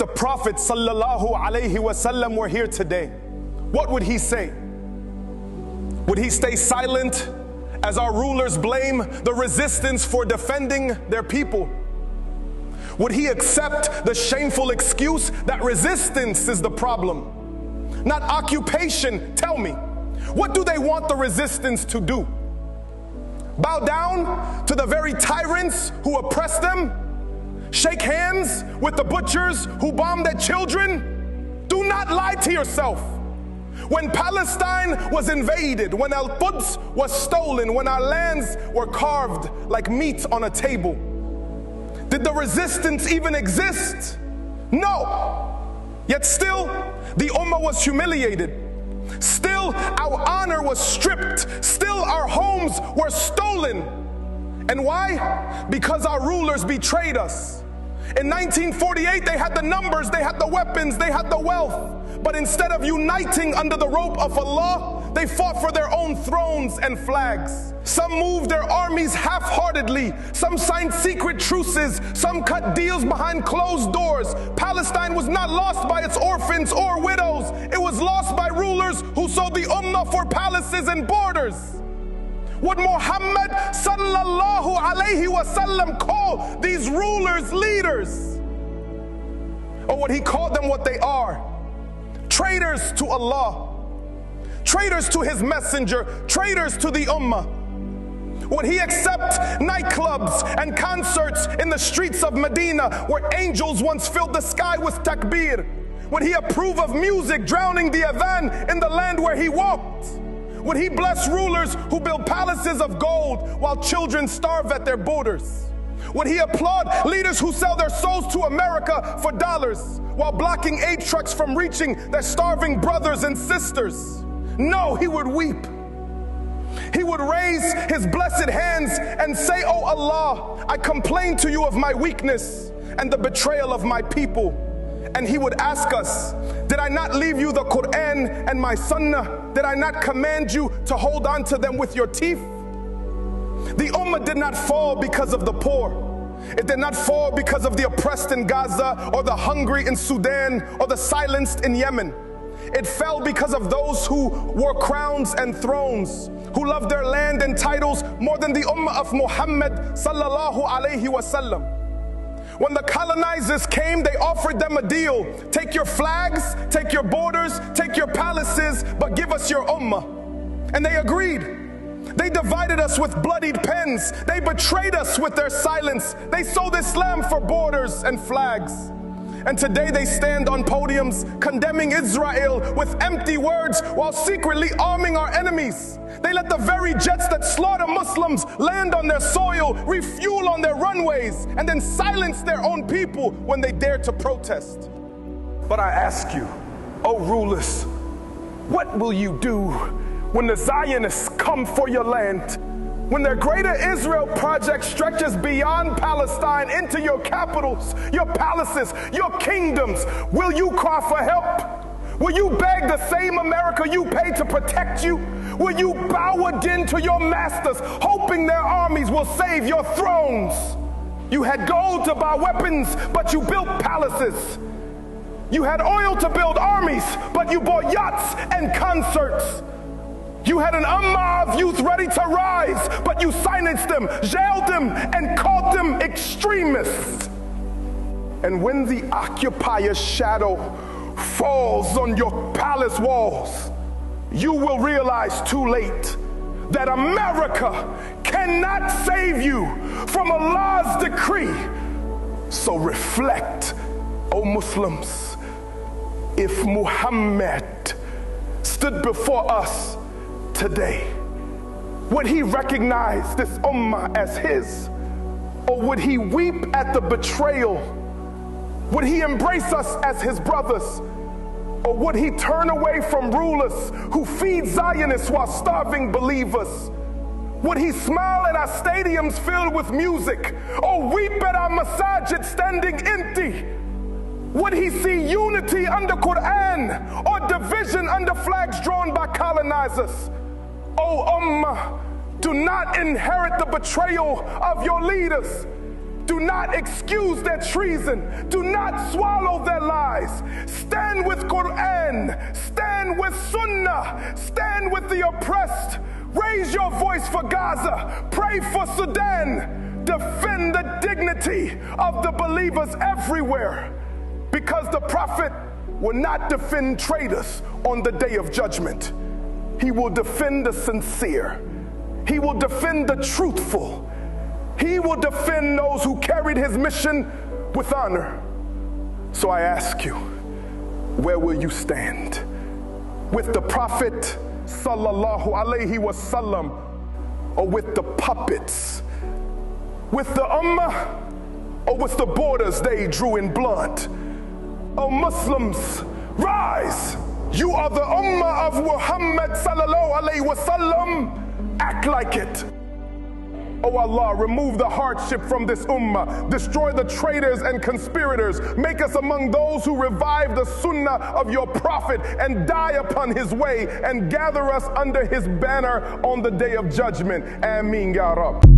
If the Prophet sallallahu alaihi wasallam were here today, what would he say? Would he stay silent as our rulers blame the resistance for defending their people? Would he accept the shameful excuse that resistance is the problem, not occupation? Tell me, what do they want the resistance to do? Bow down to the very tyrants who oppress them? Shake hands with the butchers who bomb their children? Do not lie to yourself. When Palestine was invaded, when Al-Quds was stolen, when our lands were carved like meat on a table, did the resistance even exist? No. Yet still, the Ummah was humiliated. Still, our honor was stripped. Still, our homes were stolen. And why? Because our rulers betrayed us. In 1948, they had the numbers, they had the weapons, they had the wealth. But instead of uniting under the rope of Allah, they fought for their own thrones and flags. Some moved their armies half-heartedly. Some signed secret truces. Some cut deals behind closed doors. Palestine was not lost by its orphans or widows. It was lost by rulers who sold the Ummah for palaces and borders. Would Muhammad sallallahu alaihi wasallam call these rulers leaders? Or would he call them what they are? Traitors to Allah, traitors to his messenger, traitors to the Ummah. Would he accept nightclubs and concerts in the streets of Medina where angels once filled the sky with takbir? Would he approve of music drowning the adhan in the land where he walked? Would he bless rulers who build palaces of gold while children starve at their borders? Would he applaud leaders who sell their souls to America for dollars while blocking aid trucks from reaching their starving brothers and sisters? No, he would weep. He would raise his blessed hands and say, "Oh Allah, I complain to you of my weakness and the betrayal of my people." And he would ask us, did I not leave you the Quran and my Sunnah? Did I not command you to hold on to them with your teeth? The Ummah did not fall because of the poor. It did not fall because of the oppressed in Gaza or the hungry in Sudan or the silenced in Yemen. It fell because of those who wore crowns and thrones, who loved their land and titles more than the Ummah of Muhammad sallallahu alaihi wasallam. When the colonizers came, they offered them a deal. Take your flags, take your borders, take your palaces, but give us your Ummah. And they agreed. They divided us with bloodied pens. They betrayed us with their silence. They sold Islam for borders and flags. And today they stand on podiums condemning Israel with empty words while secretly arming our enemies. They let the very jets that slaughter Muslims land on their soil, refuel on their runways, and then silence their own people when they dare to protest. But I ask you, O rulers, what will you do when the Zionists come for your land? When their Greater Israel project stretches beyond Palestine into your capitals, your palaces, your kingdoms, will you cry for help? Will you beg the same America you pay to protect you? Will you bow again to your masters, hoping their armies will save your thrones? You had gold to buy weapons, but you built palaces. You had oil to build armies, but you bought yachts and concerts. You had an ummah of youth ready to rise, but you silenced them, jailed them, and called them extremists. And when the occupier's shadow falls on your palace walls, you will realize too late that America cannot save you from Allah's decree. So reflect, O Muslims, if Muhammad stood before us today, would he recognize this ummah as his? Or would he weep at the betrayal? Would he embrace us as his brothers? Or would he turn away from rulers who feed Zionists while starving believers? Would he smile at our stadiums filled with music, or weep at our masajid standing empty? Would he see unity under Quran, or division under flags drawn by colonizers? O Ummah, do not inherit the betrayal of your leaders. Do not excuse their treason. Do not swallow their lies. Stand with Quran. Stand with Sunnah. Stand with the oppressed. Raise your voice for Gaza. Pray for Sudan. Defend the dignity of the believers everywhere, because the Prophet will not defend traitors on the day of judgment. He will defend the sincere. He will defend the truthful. He will defend those who carried his mission with honor. So I ask you, where will you stand? With the Prophet sallallahu alaihi wasallam, or with the puppets? With the ummah, or with the borders they drew in blood? O Muslims, rise! You are the ummah of Muhammad sallallahu alaihi wasallam. Act like it. O Allah, remove the hardship from this ummah. Destroy the traitors and conspirators. Make us among those who revive the sunnah of your prophet and die upon his way, and gather us under his banner on the day of judgment. Ameen, Ya Rab.